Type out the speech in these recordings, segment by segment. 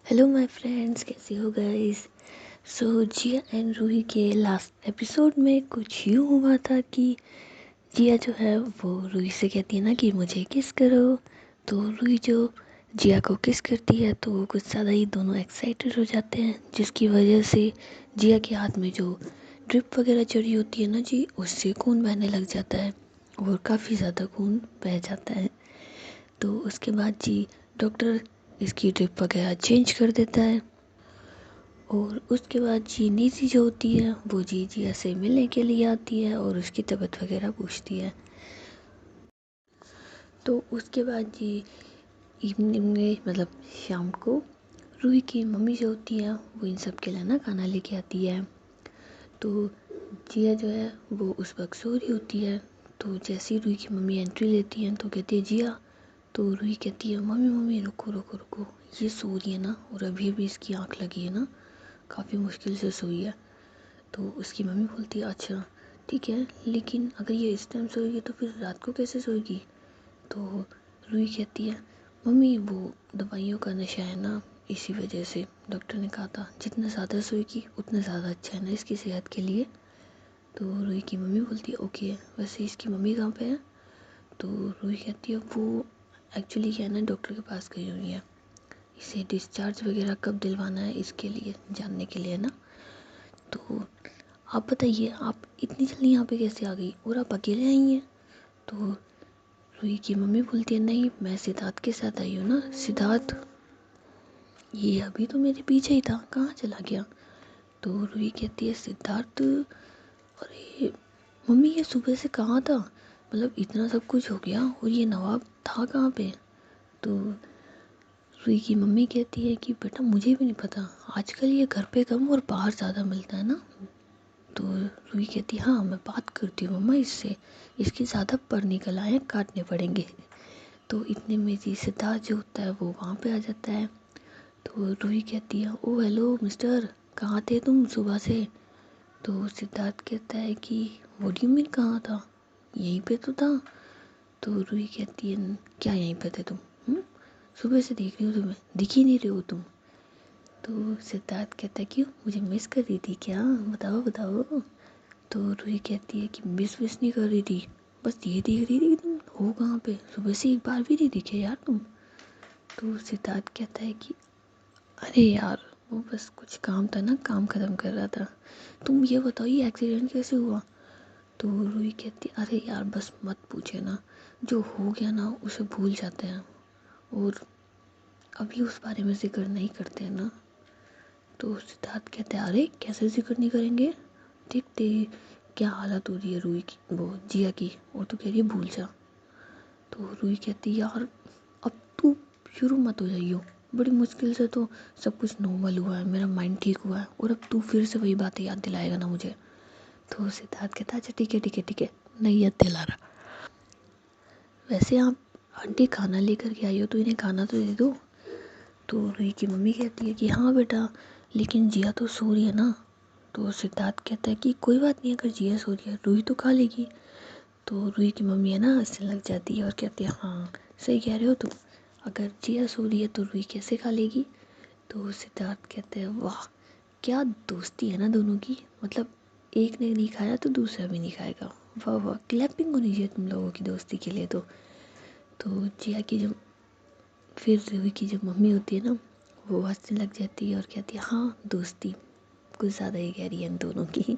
Hello my friends, कैसे हो guys. Jiya and Ruhi के लास्ट एपिसोड में कुछ यूँ हुआ था कि जिया जो है वो रूही से कहती है ना कि मुझे किस करो। तो रूही जो जिया को किस करती है तो वो कुछ ज़्यादा ही दोनों एक्साइटेड हो जाते हैं, जिसकी वजह से जिया के हाथ में जो ड्रिप वगैरह चढ़ी होती है ना जी, उससे खून बहने लग जाता है और काफ़ी ज़्यादा खून बह जाता है। तो उसके बाद जी डॉक्टर इसकी ड्रिप वगैरह चेंज कर देता है और उसके बाद जी नीसी जो होती है वो जी जिया से मिलने के लिए आती है और उसकी तबीयत वगैरह पूछती है। तो उसके बाद जी इवनिंग में मतलब शाम को रूही की मम्मी जो होती है वो इन सब के लिए ना खाना लेके आती है। तो जिया जो है वो उस वक्त सो रही होती है। तो जैसे ही रूही की मम्मी एंट्री लेती है तो कहती है जिया। तो रूही कहती है मम्मी मम्मी रुको रुको रुको, ये सो रही है ना और अभी अभी इसकी आँख लगी है ना, काफ़ी मुश्किल से सोई है। तो उसकी मम्मी बोलती है अच्छा ठीक है, लेकिन अगर ये इस टाइम सोएगी तो फिर रात को कैसे सोएगी। तो रूही कहती है मम्मी वो दवाइयों का नशा है ना, इसी वजह से डॉक्टर ने कहा था जितना ज़्यादा सोएगी उतना ज़्यादा अच्छा है ना इसकी सेहत के लिए। तो रूही की मम्मी बोलती है ओके, वैसे इसकी मम्मी कहाँ पे है। तो रूही कहती है वो एक्चुअली क्या है ना डॉक्टर के पास गई हुई है, इसे डिस्चार्ज वगैरह कब दिलवाना है इसके लिए जानने के लिए ना। तो आप बताइए आप इतनी जल्दी यहाँ पे कैसे आ गई और आप अकेले आई हैं। तो रूही की मम्मी बोलती है नहीं मैं सिद्धार्थ के साथ आई हूँ ना। सिद्धार्थ ये अभी तो मेरे पीछे ही था, कहाँ चला गया। तो रूही कहती है सिद्धार्थ, अरे मम्मी ये सुबह से कहाँ था, मतलब इतना सब कुछ हो गया और ये नवाब था कहाँ पे। तो रूही की मम्मी कहती है कि बेटा मुझे भी नहीं पता, आजकल ये घर पे कम और बाहर ज़्यादा मिलता है ना। तो रूही कहती है हाँ मैं बात करती हूँ मम्मा इससे, इसके ज़्यादा पर निकल आए काटने पड़ेंगे। तो इतने में जी सिद्धार्थ जो होता है वो वहाँ पे आ जाता है। तो रूही कहती है ओ हेलो मिस्टर, कहाँ थे तुम सुबह से। तो सिद्धार्थ कहता है कि वो डू यू मीन कहाँ था, यहीं पे तो था। तो रूही कहती है क्या यहीं पे थे तुम, सुबह से देख रही हो तुम्हें दिख ही नहीं रहे हो तुम। तो सिद्धार्थ कहता है क्यों मुझे मिस कर रही थी क्या, बताओ बताओ। तो रूही कहती है कि मिस विस नहीं कर रही थी, बस ये देख रही थी कि तुम हो कहाँ पे, सुबह से एक बार भी नहीं दिखे यार तुम। तो सिद्धार्थ कहता है कि अरे यार वो बस कुछ काम था ना, काम ख़त्म कर रहा था। तुम ये बताओ ये एक्सीडेंट कैसे हुआ। तो रूही कहती है अरे यार बस मत पूछे ना, जो हो गया ना उसे भूल जाते हैं और अभी उस बारे में जिक्र नहीं करते हैं ना। तो सिद्धार्थ कहते हैं अरे कैसे जिक्र नहीं करेंगे, देखते क्या हालत हो रही है रूही की वो जिया की, और तो कह रही है भूल जा। तो रूही कहती यार अब तू शुरू मत हो जाइयो, बड़ी मुश्किल से तो सब कुछ नॉर्मल हुआ है, मेरा माइंड ठीक हुआ है और अब तू फिर से वही बातें याद दिलाएगा ना मुझे। तो सिद्धार्थ कहता अच्छा ठीक है ठीक है ठीक है, नहीं याद दिला रहा। वैसे आप आंटी खाना लेकर के आई हो तो इन्हें खाना तो दे दो। तो रूही की मम्मी कहती है कि हाँ बेटा, लेकिन जिया तो सो रही है ना। तो सिद्धार्थ कहता है कि कोई बात नहीं, अगर जिया सो रही है रूही तो खा लेगी। तो रूही की मम्मी है ना हंसने लग जाती है और कहती है हाँ सही कह रहे हो तुम, अगर जिया सो रही है तो रूही कैसे खा लेगी। तो सिद्धार्थ कहते हैं वाह क्या दोस्ती है ना दोनों की, मतलब एक ने नहीं खाया तो दूसरा भी नहीं खाएगा, वाह वाह क्लैपिंग होनी चाहिए तुम लोगों की दोस्ती के लिए। तो जिया की जो फिर रूही की जो मम्मी होती है ना वो हंसने लग जाती है और कहती है हाँ दोस्ती कुछ ज़्यादा ही गहरी है इन दोनों की।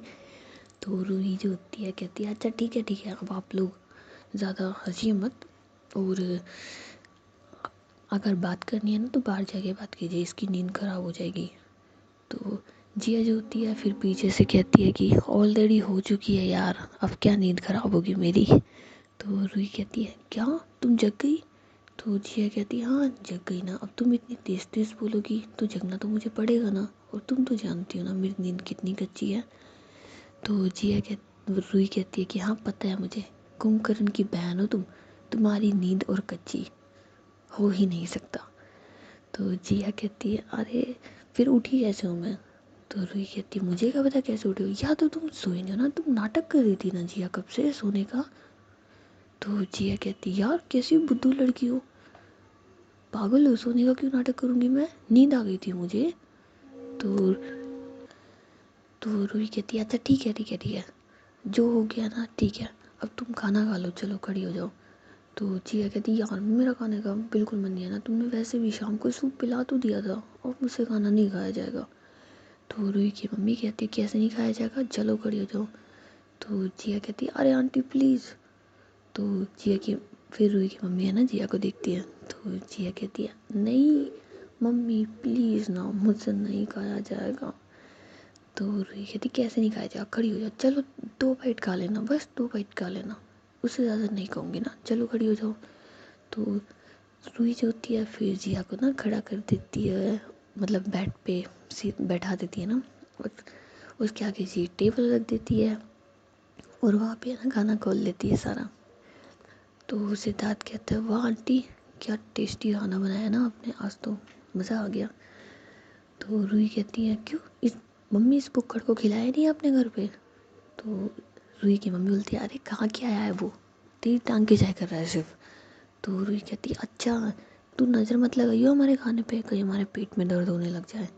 तो रूही जो होती है कहती है अच्छा ठीक है अब आप लोग ज़्यादा हंसिए मत, और अगर बात करनी है ना तो बाहर जाके बात कीजिए, इसकी नींद ख़राब हो जाएगी। तो जिया जो होती है फिर पीछे से कहती है कि ऑलरेडी हो चुकी है यार, अब क्या नींद ख़राब होगी मेरी। तो रूही कहती है क्या तुम जग गई। तो जिया कहती है हाँ जग गई ना, अब तुम इतनी तेज़ तेज़ बोलोगी तो जगना तो मुझे पड़ेगा ना, और तुम तो जानती हो ना मेरी नींद कितनी कच्ची है। तो रूही कहती है कि हाँ पता है मुझे, कुंभकर्ण की बहन हो तुम, तुम्हारी नींद और कच्ची हो ही नहीं सकता। तो जिया कहती है अरे फिर उठी कैसे हूँ मैं। तो रूही कहती है मुझे क्या पता कैसे उठी हो, या तो तुम सोई नहीं हो ना, तुम नाटक कर रही थी ना जिया कब से सोने का। तो जिया कहती यार कैसी बुद्धू लड़की हो, पागल हो, सोने का क्यों नाटक करूँगी मैं, नींद आ गई थी मुझे। तो रूही कहती है अच्छा ठीक है ठीक है ठीक है, जो हो गया ना ठीक है, अब तुम खाना खा लो, चलो खड़ी हो जाओ। तो जिया कहती यार मेरा खाने का बिल्कुल मन नहीं है ना, तुमने वैसे भी शाम को सूप पिला तो दिया था और मुझसे खाना नहीं खाया जाएगा। तो रूही की मम्मी कहती है कैसे नहीं खाया जाएगा, चलो खड़ी हो जाओ। तो जिया कहती है अरे आंटी प्लीज़। तो जिया की फिर रूही की मम्मी है ना जिया को देखती है, तो जिया कहती है नहीं मम्मी प्लीज़ ना, मुझसे नहीं खाया जाएगा। तो रूही कहती कैसे नहीं खाया जाएगा, खड़ी हो जाओ, चलो 2 बाइट खा लेना, बस 2 बाइट खा लेना, उससे ज़्यादा नहीं कहूँगी ना, चलो खड़ी हो जाओ। तो रूही जो होती है फिर जिया को ना खड़ा कर देती है, मतलब बेड पे सीट बैठा देती है ना, और उसके आगे जी टेबल रख देती है और वहाँ पे ना खाना खोल लेती है सारा। तो सिद्धार्थ कहता है वाह आंटी क्या टेस्टी खाना बनाया ना आपने, आज तो मज़ा आ गया। तो रूही कहती है क्यों, इस मम्मी इस बुक्कड़ को खिलाया नहीं आपने घर पे। तो रूही की मम्मी बोलती है अरे कहाँ क्या आया है वो, तेरी टांग की जाए कर रहा है सिर्फ। तो रूही कहती है अच्छा तू नज़र मत लगाइयो हमारे खाने पे, कहीं हमारे पेट में दर्द होने लग जाए।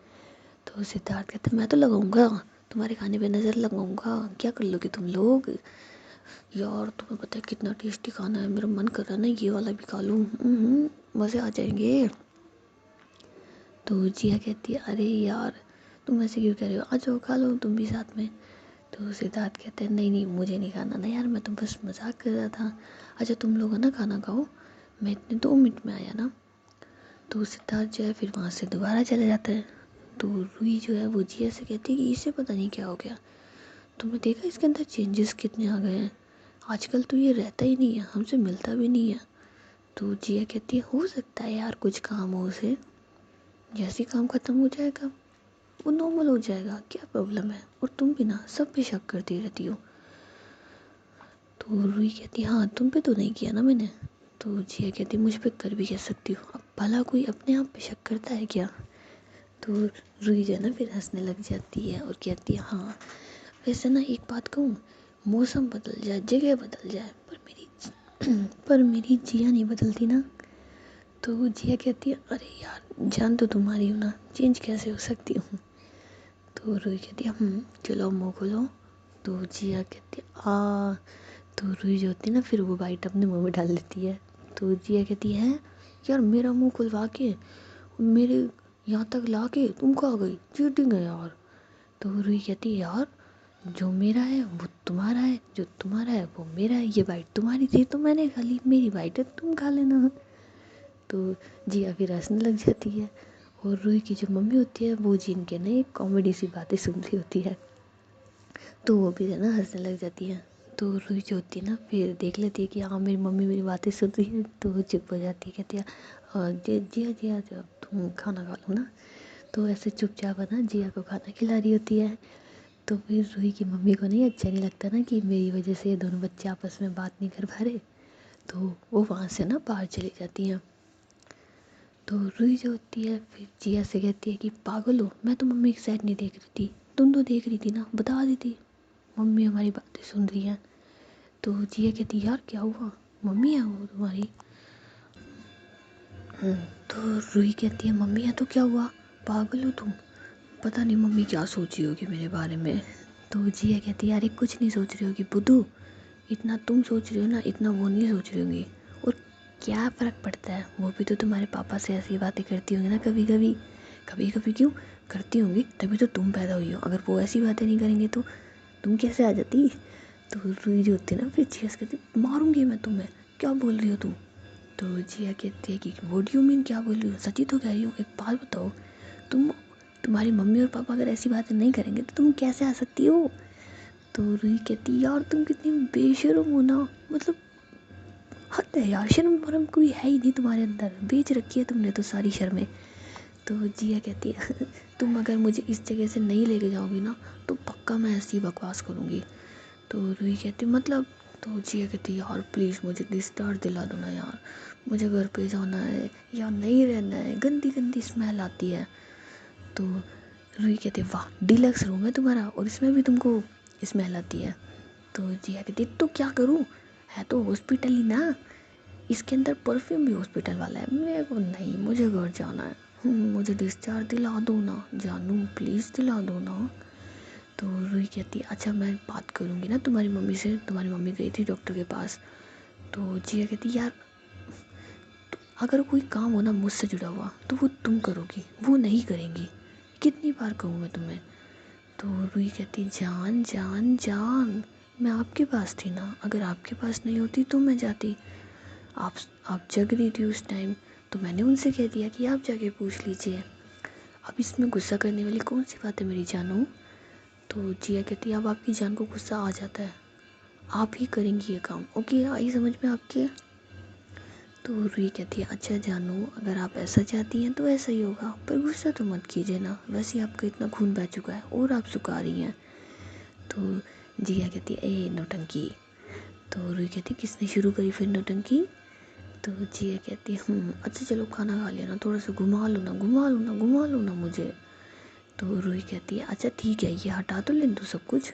तो सिद्धार्थ कहता है मैं तो लगाऊंगा, तुम्हारे खाने पे नज़र लगाऊंगा, क्या कर लोगे तुम लोग। यार तुम्हें पता है कितना टेस्टी खाना है, मेरा मन कर रहा है ना ये वाला भी खा लूँ, मज़े आ जाएंगे। तो जिया कहती है अरे यार तुम ऐसे क्यों कह रहे हो, आ जाओ खा लो तुम भी साथ में। तो सिद्धार्थ कहते हैं नहीं नहीं मुझे नहीं खाना ना यार, मैं तो बस मजाक कर रहा था, अच्छा तुम लोग है ना खाना खाओ, मैं इतने 2 मिनट में आया ना। तो सिद्धार्थ जो है फिर वहाँ से दोबारा चले जाता है। तो रूही जो है वो जिया से कहती है कि इसे पता नहीं क्या हो गया, तुमने देखा इसके अंदर चेंजेस कितने आ गए हैं, आजकल तो ये रहता ही नहीं है, हमसे मिलता भी नहीं है। तो जिया कहती है हो सकता है यार कुछ काम हो उसे, जैसे ही काम खत्म हो जाएगा वो नॉर्मल हो जाएगा, क्या प्रॉब्लम है, और तुम भी ना सब पे शक करती रहती हो। तो रूही कहती हाँ तुम पे तो नहीं किया ना मैंने। तो जिया कहती मुझ पे कर भी कह सकती हो, अब भला कोई अपने आप पे शक करता है क्या। तो रूही जो है ना फिर हंसने लग जाती है और कहती है हाँ वैसे ना एक बात कहूँ, मौसम बदल जाए जगह बदल जाए पर मेरी पर मेरी जिया नहीं बदलती ना। तो जिया कहती है अरे यार जान तो तुम्हारी हो ना, चेंज कैसे हो सकती हूँ। तो रूही कहती है चलो मुँह खोलो। तो जिया कहती है तो रूही जो होती है ना फिर वो बाइट अपने मुंह में डाल लेती है। तो जिया कहती है यार मेरा मुंह खुलवा के मेरे यहाँ तक ला के तुम खा गई, चीटिंग है यार। तो रूही कहती है यार जो मेरा है वो तुम्हारा है, जो तुम्हारा है वो मेरा है, ये बाइट तुम्हारी थी तो मैंने खा ली, मेरी बाइट है तुम खा लेना। तो जिया फिर हंसने लग जाती है और रूही की जो मम्मी होती है वो जिनके ना एक कॉमेडी सी बातें सुन रही होती है, तो वो भी है ना हंसने लग जाती है। तो रूही जो होती है ना फिर देख लेती है कि हाँ मेरी मम्मी मेरी बातें सुन रही है, तो वो चुप हो जाती है, कहती है जिया जिया जब तुम खाना खा लो ना। तो ऐसे चुपचाप है ना जिया को खाना खिला रही होती है। तो फिर रूही की मम्मी को नहीं अच्छा नहीं लगता ना कि मेरी वजह से ये दोनों बच्चे आपस में बात नहीं कर पा रहे, तो वो वहाँ से ना बाहर चली जाती हैं। तो रूही जो होती है फिर जिया से कहती है कि पागल हो, मैं तो मम्मी की साइड नहीं देख रही थी, तुम तो देख रही थी ना, बता दी थी, मम्मी हमारी बातें सुन रही है। तो जिया कहती यार क्या हुआ, मम्मी है वो तुम्हारी। तो रूही कहती है मम्मी है तो क्या हुआ, पागल हो तुम, पता नहीं मम्मी क्या सोच रही होगी मेरे बारे में। तो जिया कहती है यार कुछ नहीं सोच रही होगी बुद्धू, इतना तुम सोच रही हो ना इतना वो नहीं सोच रही होंगी, और क्या फ़र्क पड़ता है, वो भी तो तुम्हारे पापा से ऐसी बातें करती होंगी ना कभी कभी, कभी कभी क्यों करती होंगी, तभी तो तुम पैदा हुई हो, अगर वो ऐसी बातें नहीं करेंगे तो तुम कैसे आ जाती। तो रूही जो होती है ना फिर जिया से कहती मारूंगी मैं तुम्हें, क्या बोल रही हो तुम। तो जिया कहती है कि व्हाट डू यू मीन, क्या बोल रही हो, सच्ची तो कह रही हूँ, एक बात बताओ, तुम तुम्हारी मम्मी और पापा अगर ऐसी बातें नहीं करेंगे तो तुम कैसे आ सकती हो। तो रूही कहती यार तुम कितनी बेशर्म हो ना, मतलब हद है यार, शर्म वरम कोई है ही नहीं तुम्हारे अंदर, बेच रखी है तुमने तो सारी शर्में। तो जिया कहती है तुम अगर मुझे इस जगह से नहीं लेके जाओगी ना तो पक्का मैं ऐसी बकवास करूँगी। तो रूही कहती मतलब, तो जिया कहती यार प्लीज़ मुझे डिस्चार्ज दिला दो ना यार, मुझे घर पे जाना है या नहीं रहना है, गंदी गंदी स्मेल आती है। तो रूही कहती वाह डिलक्स रूम है तुम्हारा और इसमें भी तुमको स्मेल आती है। तो जिया कहती तो क्या करूँ, है तो हॉस्पिटल ही ना। इसके अंदर परफ्यूम भी हॉस्पिटल वाला है। मेरे को नहीं, मुझे घर जाना है। मुझे डिस्चार्ज दिला दो ना जानू, प्लीज़ दिला दो ना। तो रूही कहती है अच्छा मैं बात करूँगी ना तुम्हारी मम्मी से, तुम्हारी मम्मी गई थी डॉक्टर के पास। तो जिया कहती यार अगर कोई काम हो ना मुझसे जुड़ा हुआ तो वो तुम करोगी, वो नहीं करेंगी, कितनी बार कहूँ मैं तुम्हें। तो रूही कहती जान जान जान, मैं आपके पास थी ना, अगर आपके पास नहीं होती तो मैं जाती। आप आप जग रही थी उस टाइम, तो मैंने उनसे कह दिया कि आप जाके पूछ लीजिए। अब इसमें गुस्सा करने वाली कौन सी बात है मेरी जानू। तो जिया कहती है अब आपकी जान को गुस्सा आ जाता है, आप ही करेंगी ये काम, ओके आई समझ में आपके। तो रूही कहती है अच्छा जानू अगर आप ऐसा चाहती हैं तो ऐसा ही होगा, पर गुस्सा तो मत कीजिए ना, वैसे ही आपका इतना खून बह चुका है और आप सुखा रही हैं। तो जिया कहती है ए नौटंकी। तो रूही कहती है किसने शुरू करी फिर नौटंकी। तो जिया कहती है अच्छा चलो खाना खा लिया ना, थोड़ा सा घुमा लो ना घुमा लो ना घुमा लो ना मुझे। तो रूही कहती है अच्छा ठीक है ये हटा तो ले दो सब कुछ।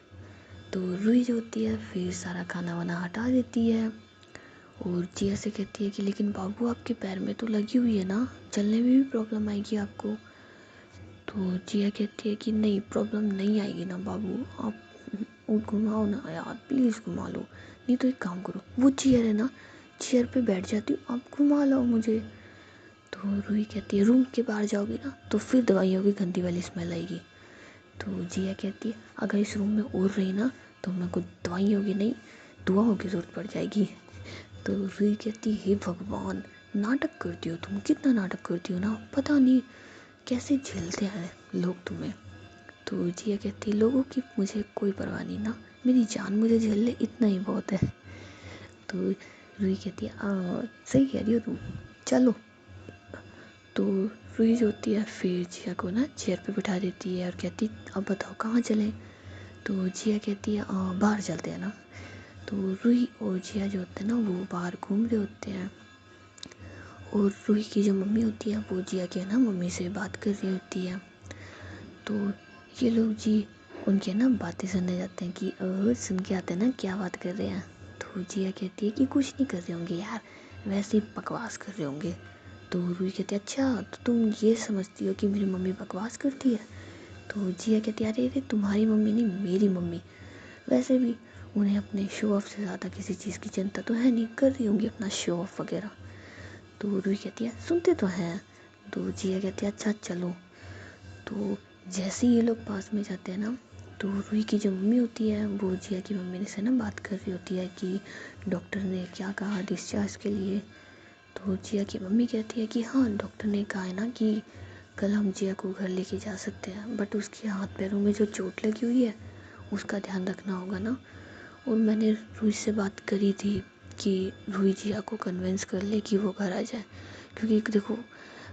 तो रूही जो होती है फिर सारा खाना वाना हटा देती है और जिया से कहती है कि लेकिन बाबू आपके पैर में तो लगी हुई है ना, चलने में भी प्रॉब्लम आएगी आपको। तो जिया कहती है कि नहीं प्रॉब्लम नहीं आएगी ना बाबू, आप घुमाओ ना यार प्लीज़ घुमा लो, नहीं तो एक काम करो वो चेयर है ना, चेयर पे बैठ जाती हूँ आप घुमा लो मुझे। तो रूही कहती है रूम के बाहर जाओगी ना तो फिर दवाइयों की गंदी वाली स्मेल आएगी। तो जिया कहती है अगर इस रूम में और रही ना तो मेरे को दवाइयों की नहीं दुआओं की ज़रूरत पड़ जाएगी। तो रूही कहती हे भगवान नाटक करती हो तुम, कितना नाटक करती हो ना, पता नहीं कैसे झेलते हैं लोग तुम्हें। तो जिया कहती लोगों की मुझे कोई परवाह नहीं ना, मेरी जान मुझे झेल ले इतना ही बहुत है। तो रूही कहती है सही कह रही हो तुम, चलो। तो रूही जो होती है फिर जिया को ना चेयर पे बिठा देती है और कहती अब बताओ कहाँ चलें। तो जिया कहती है बाहर चलते हैं ना। तो रूही और जिया जो होते हैं ना वो बाहर घूम रहे होते हैं और रूही की जो मम्मी होती है वो जिया के ना मम्मी से बात कर रही होती है। तो ये लोग जी उनके ना बातें सुनने जाते हैं कि सुन के आते हैं ना क्या बात कर रहे हैं। तो जिया कहती है कि कुछ नहीं कर रहे होंगे यार, वैसे ही बकवास कर रहे होंगे। तो रूही कहती है अच्छा तो तुम ये समझती हो कि मेरी मम्मी बकवास करती है। तो जिया कहती है अरे तुम्हारी मम्मी नहीं मेरी मम्मी, वैसे भी उन्हें अपने शो ऑफ से ज़्यादा किसी चीज़ की चिंता तो है नहीं, कर रही होंगी अपना शो ऑफ वगैरह। तो रूही कहती है सुनते तो हैं। तो जिया कहती है अच्छा चलो। तो जैसे ही ये लोग पास में जाते हैं ना तो रूही की जो मम्मी होती है वो जिया की मम्मी से ना बात कर रही होती है कि डॉक्टर ने क्या कहा डिस्चार्ज के लिए। तो जिया की मम्मी कहती है कि हाँ डॉक्टर ने कहा है ना कि कल हम जिया को घर लेके जा सकते हैं, बट उसके हाथ पैरों में जो चोट लगी हुई है उसका ध्यान रखना होगा ना। और मैंने रूही से बात करी थी कि रूही जिया को कन्विंस कर ले कि वो घर आ जाए, क्योंकि देखो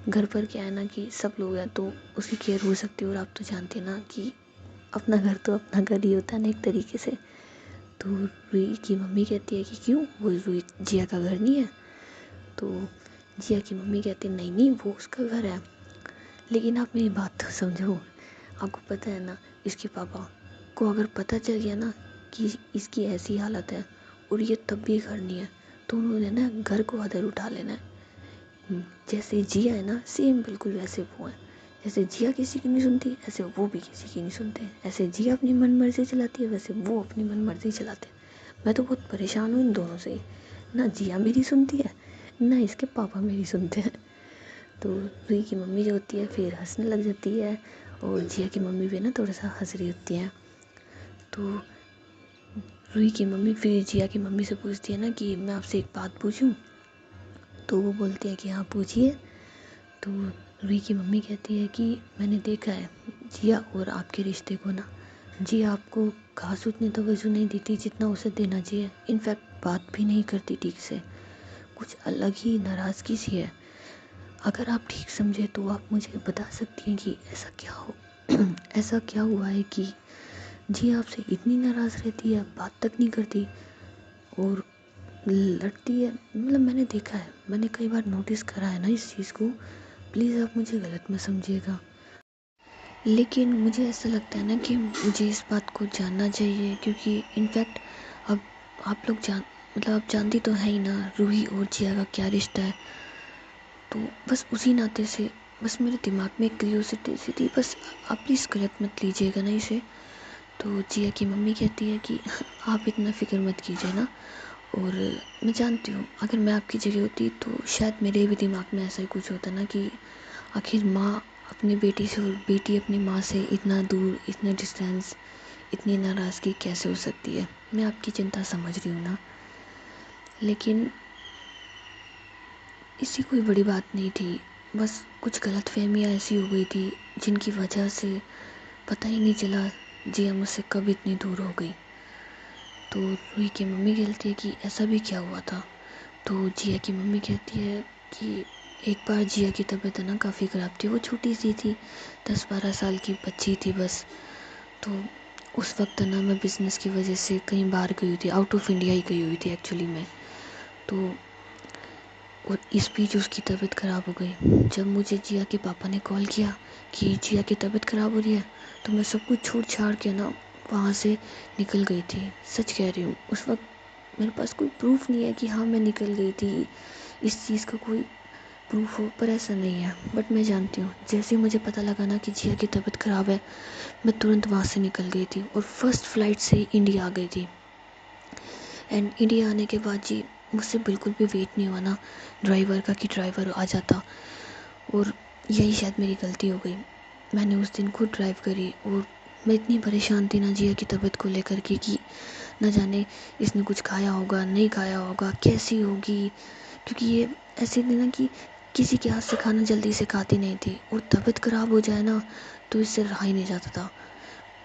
घर पर क्या है ना कि सब लोग हैं तो उसकी केयर हो सकती है, और आप तो जानते हैं ना कि अपना घर तो अपना घर ही होता है ना एक तरीके से। तो रूही की मम्मी कहती है कि क्यों वो रूही जिया का घर नहीं है। तो जिया की मम्मी कहती है नहीं नहीं वो उसका घर है, लेकिन आप मेरी बात तो समझो, आपको पता है ना इसके पापा को अगर पता चल गया ना कि इसकी ऐसी हालत है और ये तब भी घर नहीं है तो उन्होंने ना घर को अदर उठा लेना है। जैसे जिया है ना सेम बिल्कुल वैसे वो है, जैसे जिया किसी की नहीं सुनती ऐसे वो भी किसी की नहीं सुनते, ऐसे जिया अपनी मन मर्जी चलाती है वैसे वो अपनी मन मर्जी चलाते हैं। मैं तो बहुत परेशान हूँ इन दोनों से, ना जिया मेरी सुनती है ना इसके पापा मेरी सुनते हैं। तो रूही की मम्मी जो होती है फिर हंसने लग जाती है और जिया की मम्मी भी ना थोड़ा सा हंस रही होती है। तो रूही की मम्मी फिर जिया की मम्मी से पूछती है ना कि मैं आपसे एक बात पूछूं। तो वो बोलती है कि हाँ पूछिए। तो रूही की मम्मी कहती है कि मैंने देखा है जिया और आपके रिश्ते को ना, जिया आपको घास उतनी तवज्जो नहीं देती जितना उसे देना चाहिए, इनफैक्ट बात भी नहीं करती ठीक से, कुछ अलग ही नाराज़गी सी है। अगर आप ठीक समझे तो आप मुझे बता सकती हैं कि ऐसा क्या हो ऐसा क्या हुआ है कि जिया आपसे इतनी नाराज़ रहती है, बात तक नहीं करती और लड़ती है। मतलब मैंने देखा है, मैंने कई बार नोटिस करा है ना इस चीज़ को, प्लीज़ आप मुझे गलत मत समझिएगा, लेकिन मुझे ऐसा लगता है ना कि मुझे इस बात को जानना चाहिए, क्योंकि इनफैक्ट अब आप लोग जान मतलब आप जानती तो है ही ना रूही और जिया का क्या रिश्ता है। तो बस उसी नाते से बस मेरे दिमाग में एक क्यूरियोसिटी सी थी, बस आप प्लीज़ गलत मत लीजिएगा ना इसे। तो जिया की मम्मी कहती है कि आप इतना फ़िक्र मत कीजिए ना, और मैं जानती हूँ अगर मैं आपकी जगह होती तो शायद मेरे भी दिमाग में ऐसा ही कुछ होता ना कि आखिर माँ अपनी बेटी से और बेटी अपनी माँ से इतना दूर, इतना डिस्टेंस, इतनी नाराज़गी कैसे हो सकती है। मैं आपकी चिंता समझ रही हूँ ना, लेकिन इससे कोई बड़ी बात नहीं थी। बस कुछ गलतफहमियाँ ऐसी हो गई थी जिनकी वजह से पता ही नहीं चला जिया मुझसे कब इतनी दूर हो गई। तो रूही की मम्मी कहती है कि ऐसा भी क्या हुआ था। तो जिया की मम्मी कहती है कि एक बार जिया की तबीयत ना काफ़ी ख़राब थी, वो छोटी सी थी, 10-12 साल की बच्ची थी बस। तो उस वक्त ना मैं बिज़नेस की वजह से कहीं बाहर गई हुई थी, आउट ऑफ इंडिया ही गई हुई थी एक्चुअली मैं। तो और इस बीच उसकी तबीयत ख़राब हो गई। जब मुझे जिया के पापा ने कॉल किया कि जिया की तबीयत ख़राब हो रही है, तो मैं सब कुछ छोड़ छाड़ के ना वहाँ से निकल गई थी। सच कह रही हूँ, उस वक्त मेरे पास कोई प्रूफ नहीं है कि हाँ मैं निकल गई थी, इस चीज़ का कोई प्रूफ हो, पर ऐसा नहीं है। बट मैं जानती हूँ जैसे ही मुझे पता लगा ना कि जिया की तबीयत ख़राब है, मैं तुरंत वहाँ से निकल गई थी और फर्स्ट फ्लाइट से ही इंडिया आ गई थी। एंड इंडिया आने के बाद जी मुझसे बिल्कुल भी वेट नहीं हुआ ना ड्राइवर का कि ड्राइवर आ जाता, और यही शायद मेरी गलती हो गई। मैंने उस दिन खुद ड्राइव करी और मैं इतनी परेशान थी ना जिया की तबीयत को लेकर के कि न जाने इसने कुछ खाया होगा, नहीं खाया होगा, कैसी होगी, क्योंकि ये ऐसे थी ना कि किसी के हाथ से खाना जल्दी से खाती नहीं थी, और तबीयत ख़राब हो जाए ना तो इससे रहा ही नहीं जाता था।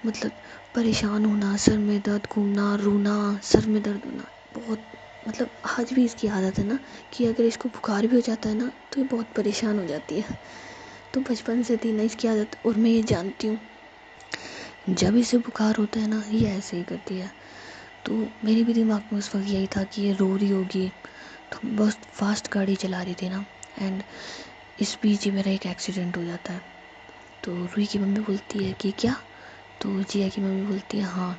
मतलब परेशान होना, सर में दर्द, घूमना, रोना, सर में दर्द होना, बहुत मतलब आज भी इसकी आदत है ना कि अगर इसको बुखार भी हो जाता है ना तो ये बहुत परेशान हो जाती है। तो बचपन से थी ना इसकी आदत, और मैं ये जानती हूँ जब इसे बुखार होता है ना ये ऐसे ही करती है। तो मेरे भी दिमाग में उस वक्त यही था कि ये रो रही होगी। तो बहुत फास्ट गाड़ी चला रही थी ना, एंड इस बीच ही मेरा एक एक्सीडेंट हो जाता है। तो रूही की मम्मी बोलती है कि क्या। तो जिया की मम्मी बोलती है हाँ,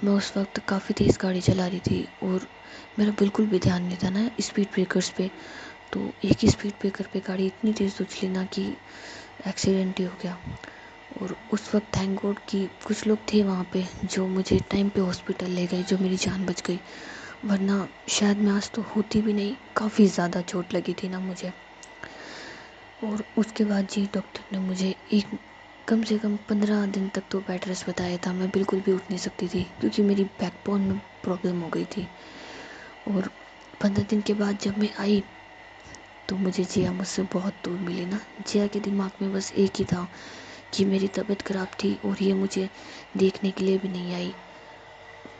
मैं उस वक्त काफ़ी तेज़ गाड़ी चला रही थी और मेरा बिल्कुल भी ध्यान नहीं था ना स्पीड ब्रेकर्स पे। तो एक ही स्पीड ब्रेकर पे गाड़ी इतनी तेज़ उछली ना कि एक्सीडेंट ही हो गया। और उस वक्त थैंक गॉड कि कुछ लोग थे वहाँ पे जो मुझे टाइम पे हॉस्पिटल ले गए, जो मेरी जान बच गई, वरना शायद मैं आज तो होती भी नहीं। काफ़ी ज़्यादा चोट लगी थी ना मुझे। और उसके बाद जी डॉक्टर ने मुझे एक कम से कम 15 दिन तक तो बेड रेस्ट बताया था। मैं बिल्कुल भी उठ नहीं सकती थी क्योंकि मेरी बैकबोन में प्रॉब्लम हो गई थी। और 15 दिन के बाद जब मैं आई तो मुझे जिया मुझसे बहुत दूर मिली ना। जिया के दिमाग में बस एक ही था कि मेरी तबीयत ख़राब थी और ये मुझे देखने के लिए भी नहीं आई।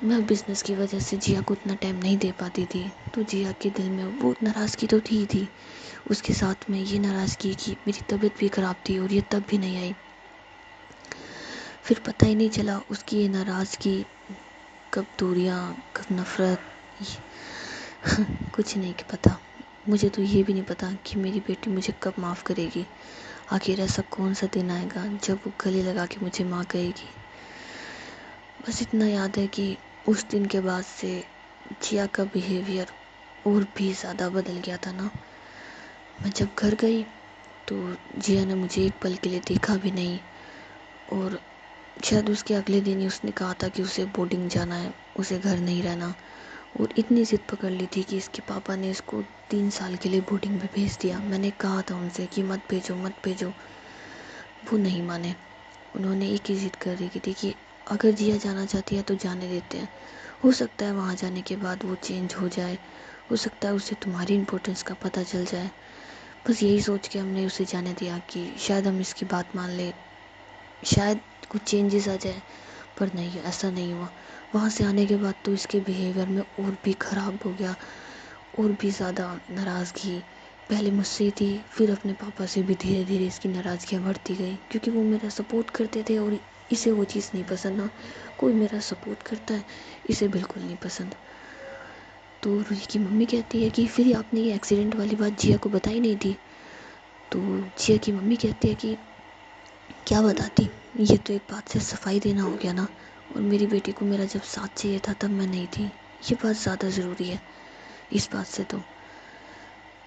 मैं बिज़नेस की वजह से जिया को उतना टाइम नहीं दे पाती थी, तो जिया के दिल में वो नाराज़गी तो थी ही थी। उसके साथ में ये नाराज़गी कि मेरी तबीयत भी ख़राब थी और ये तब भी नहीं आई। फिर पता ही नहीं चला उसकी ये नाराज़गी कब दूरियां, कब नफ़रत, कुछ नहीं पता। मुझे तो ये भी नहीं पता कि मेरी बेटी मुझे कब माफ़ करेगी। आखिर ऐसा कौन सा दिन आएगा जब वो गले लगा के मुझे माँ कहेगी। बस इतना याद है कि उस दिन के बाद से जिया का बिहेवियर और भी ज़्यादा बदल गया था ना। मैं जब घर गई तो जिया ने मुझे एक पल के लिए देखा भी नहीं, और शायद उसके अगले दिन ही उसने कहा था कि उसे बोर्डिंग जाना है, उसे घर नहीं रहना। और इतनी ज़िद पकड़ ली थी कि इसके पापा ने इसको 3 साल के लिए बोर्डिंग में भेज दिया। मैंने कहा था उनसे कि मत भेजो मत भेजो, वो नहीं माने। उन्होंने एक ही ज़िद कर रही थी कि अगर जिया जाना चाहती है तो जाने देते हैं, हो सकता है वहाँ जाने के बाद वो चेंज हो जाए, हो सकता है उसे तुम्हारी इम्पोर्टेंस का पता चल जाए। बस यही सोच के हमने उसे जाने दिया कि शायद हम इसकी बात मान ले, शायद कुछ चेंजेस आ जाए। पर नहीं, ऐसा नहीं हुआ। वहाँ से आने के बाद तो इसके बिहेवियर में और भी ख़राब हो गया, और भी ज़्यादा नाराज़गी। पहले मुझसे थी, फिर अपने पापा से भी धीरे धीरे इसकी नाराज़गियाँ बढ़ती गई क्योंकि वो मेरा सपोर्ट करते थे और इसे वो चीज़ नहीं पसंद ना। कोई मेरा सपोर्ट करता है, इसे बिल्कुल नहीं पसंद। तो रूही की मम्मी कहती है कि फिर आपने ये एक्सीडेंट वाली बात जिया को बताई नहीं थी। तो जिया की मम्मी कहती है कि क्या बताती, ये तो एक बात से सफाई देना हो गया ना, और मेरी बेटी को मेरा जब साथ चाहिए था तब मैं नहीं थी, ये बात ज़्यादा ज़रूरी है। इस बात से। तो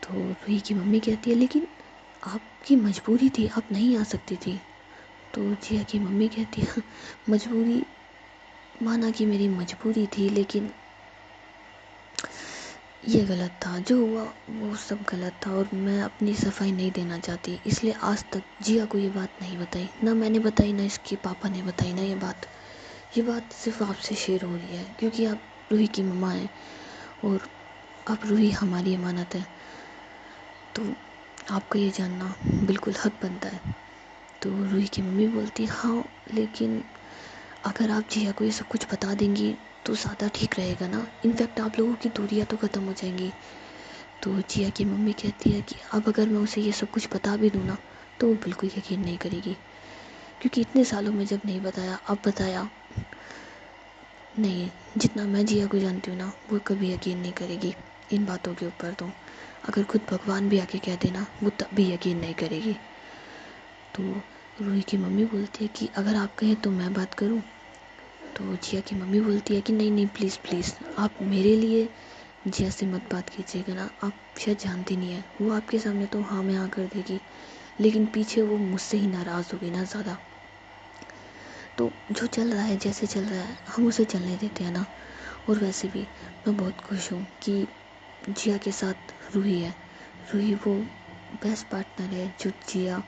रूही की मम्मी कहती है लेकिन आपकी मजबूरी थी, आप नहीं आ सकती थी। तो जिया की मम्मी कहती है मजबूरी, माना कि मेरी मजबूरी थी, लेकिन ये गलत था, जो हुआ वो सब गलत था और मैं अपनी सफाई नहीं देना चाहती, इसलिए आज तक जिया को ये बात नहीं बताई, ना मैंने बताई, ना इसके पापा ने बताई, ना ये बात सिर्फ आपसे शेयर हो रही है क्योंकि आप रूही की मम्मा हैं और अब रूही हमारी अमानत है, तो आपका ये जानना बिल्कुल हक बनता है। तो रूही की मम्मी बोलती हाँ, लेकिन अगर आप जिया को ये सब कुछ बता देंगी तो ज़्यादा ठीक रहेगा ना, इनफैक्ट आप लोगों की दूरियां तो ख़त्म हो जाएंगी। तो जिया की मम्मी कहती है कि अब अगर मैं उसे ये सब कुछ बता भी दूँ ना तो वो बिल्कुल यकीन नहीं करेगी, क्योंकि इतने सालों में जब नहीं बताया, अब बताया, नहीं, जितना मैं जिया को जानती हूँ ना वो कभी यकीन नहीं करेगी इन बातों के ऊपर। तो अगर खुद भगवान भी आके कह देना वो तब भी यकीन नहीं करेगी। तो रूही की मम्मी बोलती है कि अगर आप कहें तो मैं बात करूं। तो जिया की मम्मी बोलती है कि नहीं नहीं, प्लीज़ प्लीज़ आप मेरे लिए जिया से मत बात कीजिएगा ना, आप शायद जानती नहीं है, वो आपके सामने तो हाँ मैं हाँ कर देगी, लेकिन पीछे वो मुझसे ही नाराज़ होगी ना ज़्यादा। तो जो चल रहा है, जैसे चल रहा है, हम उसे चलने देते हैं ना। और वैसे भी मैं बहुत खुश हूँ कि जिया के साथ रूही है। रूही वो बेस्ट पार्टनर है जो जिया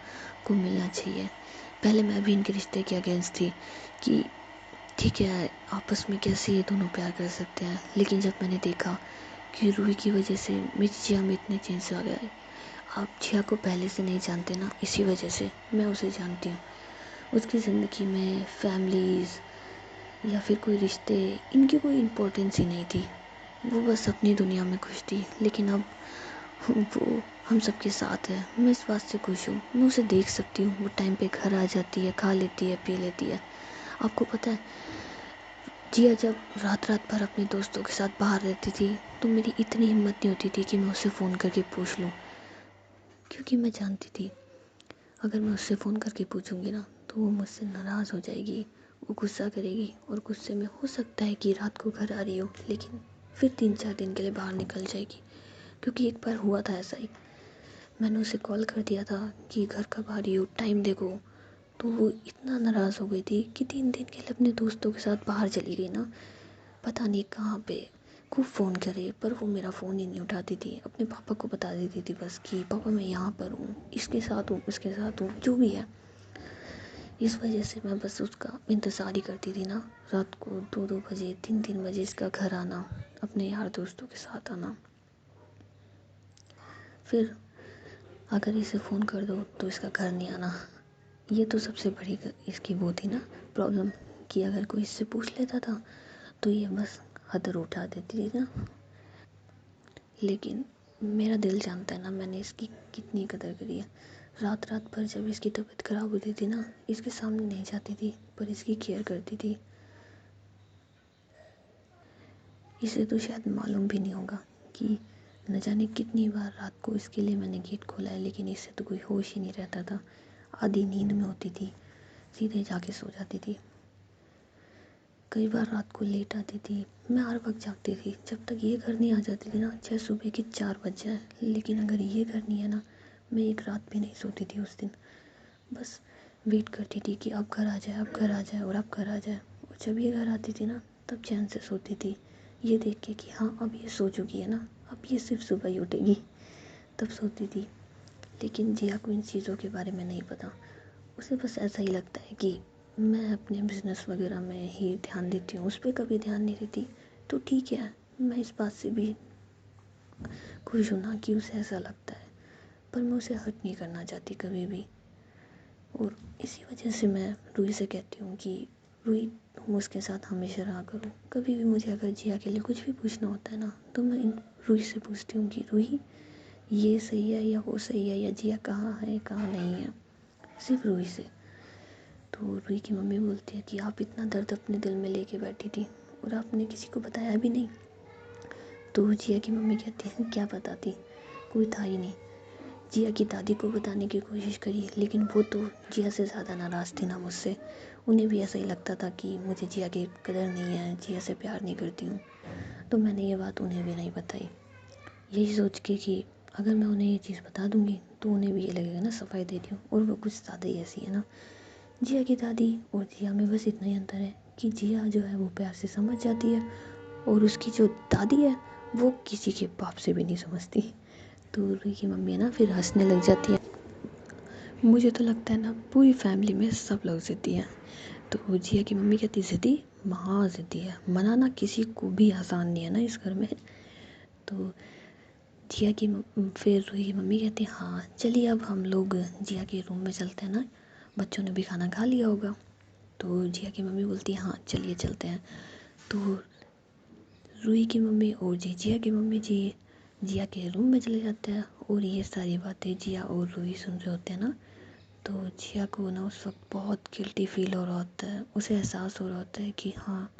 को मिलना चाहिए। पहले मैं भी इनके रिश्ते के अगेंस्ट थी कि ठीक है आपस में कैसे ये दोनों प्यार कर सकते हैं, लेकिन जब मैंने देखा कि रूही की वजह से मेरी जिया में इतने चेंज आ गया है। आप जिया को पहले से नहीं जानते ना, इसी वजह से मैं उसे जानती हूँ। उसकी ज़िंदगी में फैमिलीज़ या फिर कोई रिश्ते, इनकी कोई इम्पोर्टेंस ही नहीं थी, वो बस अपनी दुनिया में खुश थी। लेकिन अब वो हम सबके साथ है, मैं इस बात से खुश हूँ। मैं उसे देख सकती हूँ, वो टाइम पे घर आ जाती है, खा लेती है, पी लेती है। आपको पता है जिया जब रात रात भर अपने दोस्तों के साथ बाहर रहती थी तो मेरी इतनी हिम्मत नहीं होती थी कि मैं उससे फ़ोन करके पूछ लूँ, क्योंकि मैं जानती थी अगर मैं उससे फ़ोन करके पूछूंगी ना तो वो मुझसे नाराज़ हो जाएगी, वो गुस्सा करेगी और गुस्से में हो सकता है कि रात को घर आ रही हो लेकिन फिर 3-4 दिन के लिए बाहर निकल जाएगी। क्योंकि एक बार हुआ था ऐसा ही, मैंने उसे कॉल कर दिया था कि घर कब आ रही हो, टाइम देखो, तो वो इतना नाराज़ हो गई थी कि 3 दिन के लिए अपने दोस्तों के साथ बाहर चली गई ना, पता नहीं कहाँ पे। खूब फ़ोन करे पर वो मेरा फ़ोन ही नहीं उठाती थी, अपने पापा को बता देती थी बस कि पापा मैं यहाँ पर हूँ, इसके साथ हूँ, उसके साथ हूँ, जो भी है। इस वजह से मैं बस उसका इंतज़ार ही करती थी ना, रात को 2-2 बजे 3-3 बजे इसका घर आना, अपने यार दोस्तों के साथ आना। फिर अगर इसे फ़ोन कर दो तो इसका घर नहीं आना। ये तो सबसे बड़ी इसकी वो थी ना प्रॉब्लम, कि अगर कोई इससे पूछ लेता था तो ये बस हदर उठा देती थी ना। लेकिन मेरा दिल जानता है ना मैंने इसकी कितनी कदर करी है। रात रात भर जब इसकी तबीयत ख़राब होती थी ना, इसके सामने नहीं जाती थी पर इसकी केयर करती थी। इसे तो शायद मालूम भी नहीं होगा कि न जाने कितनी बार रात को इसके लिए मैंने गेट खोला है, लेकिन इससे तो कोई होश ही नहीं रहता था। आधी नींद में होती थी, सीधे जाके सो जाती थी। कई बार रात को लेट आती थी, मैं हर वक्त जागती थी जब तक ये घर नहीं आ जाती थी ना, चाहे सुबह के 4 बज जाए। लेकिन अगर ये घर नहीं है ना, मैं एक रात भी नहीं सोती थी उस दिन। बस वेट करती थी कि अब घर आ जाए, अब घर आ जाए और अब घर आ जाए। और जब ये घर आती थी ना तब चैन से सोती थी, ये देख के कि हाँ अब ये सो चुकी है ना, अब ये सिर्फ सुबह ही उठेगी, तब सोती थी। लेकिन जिया को इन चीज़ों के बारे में नहीं पता, उसे बस ऐसा ही लगता है कि मैं अपने बिजनेस वगैरह में ही ध्यान देती हूँ, उस पर कभी ध्यान नहीं देती। तो ठीक है, मैं इस बात से भी खुश हूँ ना कि उसे ऐसा लगता है, पर मैं उसे हर्ट नहीं करना चाहती कभी भी। और इसी वजह से मैं रूही से कहती हूँ कि रूही तुम उसके साथ हमेशा रहा करो। कभी भी मुझे अगर जिया के लिए कुछ भी पूछना होता है ना तो मैं रूही से पूछती हूँ कि रूही ये सही है या वो सही है, या जिया कहाँ है कहाँ नहीं है, सिर्फ रूही से। तो रूही की मम्मी बोलती है कि आप इतना दर्द अपने दिल में लेके बैठी थी और आपने किसी को बताया भी नहीं। तो जिया की मम्मी कहती है क्या बताती, कोई था ही नहीं। जिया की दादी को बताने की कोशिश करी लेकिन वो तो जिया से ज़्यादा नाराज़ थी ना मुझसे। उन्हें भी ऐसा ही लगता था कि मुझे जिया की कदर नहीं है, जिया से प्यार नहीं करती हूँ। तो मैंने ये बात उन्हें भी नहीं बताई। यही सोच के कि अगर मैं उन्हें ये चीज़ बता दूंगी तो उन्हें भी ये लगेगा ना सफाई दे रही हूँ, और वो कुछ ज़्यादा ही ऐसी है ना। जिया की दादी और जिया में बस इतना ही अंतर है कि जिया जो है वो प्यार से समझ जाती है, और उसकी जो दादी है वो किसी के बाप से भी नहीं समझती। तो रूही की मम्मी है ना फिर हंसने लग जाती है। मुझे तो लगता है ना पूरी फैमिली में सब लोग ज़िद्दी हैं। तो जिया की मम्मी कहती ज़िद्दी, महा ज़िद्दी है, मनाना किसी को भी आसान नहीं है ना इस घर में। तो फिर रूही की मम्मी कहती है हाँ चलिए अब हम लोग जिया के रूम में चलते हैं ना, बच्चों ने भी खाना खा लिया होगा। तो जिया की मम्मी बोलती है हाँ चलिए चलते हैं। तो रूही की मम्मी और जिया की मम्मी जी जिया के रूम में चले जाते हैं, और ये सारी बातें जिया और रूही सुन रहे होते हैं ना। तो जिया को ना उस वक्त बहुत गिल्टी फील हो रहा होता है, उसे एहसास हो रहा होता है कि हाँ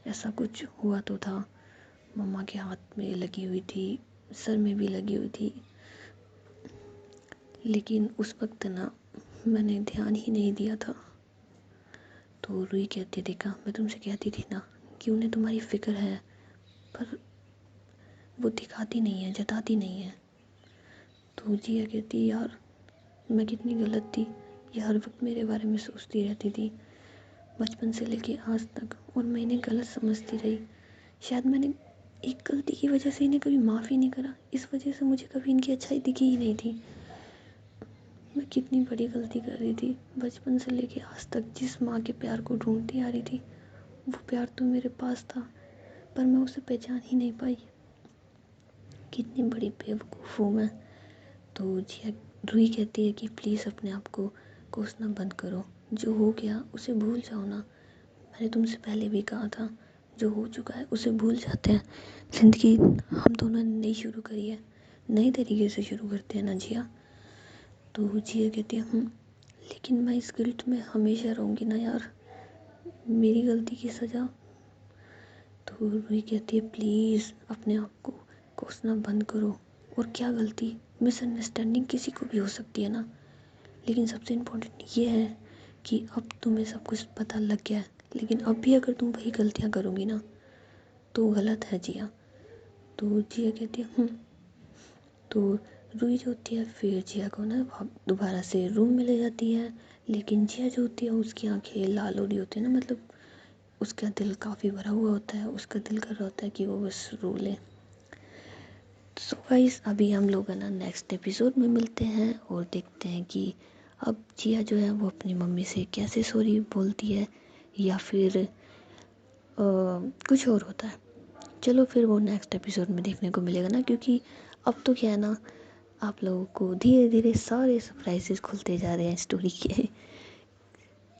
ऐसा कुछ हुआ तो था, मम्मा के हाथ में लगी हुई थी, सर में भी लगी हुई थी, लेकिन उस वक्त ना मैंने ध्यान ही नहीं दिया था। तो रूही कहती देखा मैं तुमसे कहती थी ना कि उन्हें तुम्हारी फिक्र है, पर वो दिखाती नहीं है, जताती नहीं है। तो जिया कहती यार मैं कितनी गलत थी, ये हर वक्त मेरे बारे में सोचती रहती थी बचपन से लेके आज तक, और मैं इन्हें गलत समझती रही। शायद मैंने एक गलती की वजह से इन्हें कभी माफ़ ही नहीं करा, इस वजह से मुझे कभी इनकी अच्छाई दिखी ही नहीं थी। मैं कितनी बड़ी गलती कर रही थी, बचपन से लेके आज तक जिस माँ के प्यार को ढूंढती आ रही थी वो प्यार तो मेरे पास था, पर मैं उसे पहचान ही नहीं पाई। कितनी बड़ी बेवकूफ़ हूँ मैं। तो जिया रूही कहती है कि प्लीज़ अपने आप को कोसना बंद करो, जो हो गया उसे भूल जाओ ना। मैंने तुमसे पहले भी कहा था जो हो चुका है उसे भूल जाते हैं, ज़िंदगी हम दोनों ने नई शुरू करी है, नई तरीके से शुरू करते हैं ना जिया। तो जिया कहती है लेकिन मैं इस गिल्ट में हमेशा रहूँगी ना यार, मेरी गलती की सज़ा। तो रूही कहती है प्लीज़ अपने आप को कोसना बंद करो, और क्या गलती, मिसअंडरस्टैंडिंग किसी को भी हो सकती है ना, लेकिन सबसे इम्पोर्टेंट ये है कि अब तुम्हें सब कुछ पता लग गया है, लेकिन अब भी अगर तुम वही गलतियाँ करोगी ना तो गलत है जिया। तो जिया कहती है तो रूही जो होती है फिर जिया को ना दोबारा से रूम में ले जाती है, लेकिन जिया जो होती है उसकी आंखें लाल हो रही होती है ना, मतलब उसका दिल काफ़ी भरा हुआ होता है, उसका दिल कर रहा होता है कि वो बस रो ले। सो गाइस अभी हम लोग है ना नेक्स्ट एपिसोड में मिलते हैं और देखते हैं कि अब जिया जो है वो अपनी मम्मी से कैसे सॉरी बोलती है, या फिर कुछ और होता है। चलो फिर वो नेक्स्ट एपिसोड में देखने को मिलेगा ना, क्योंकि अब तो क्या है ना आप लोगों को धीरे धीरे सारे सरप्राइजेस खुलते जा रहे हैं स्टोरी के।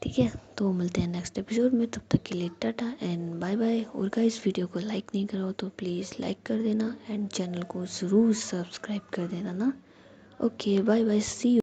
ठीक है तो मिलते हैं नेक्स्ट एपिसोड में, तब तक के लिए टाटा एंड बाय बाय। और गाइस वीडियो को लाइक नहीं करो तो प्लीज़ लाइक कर देना, एंड चैनल को ज़रूर सब्सक्राइब कर देना ना। Okay bye bye, see you.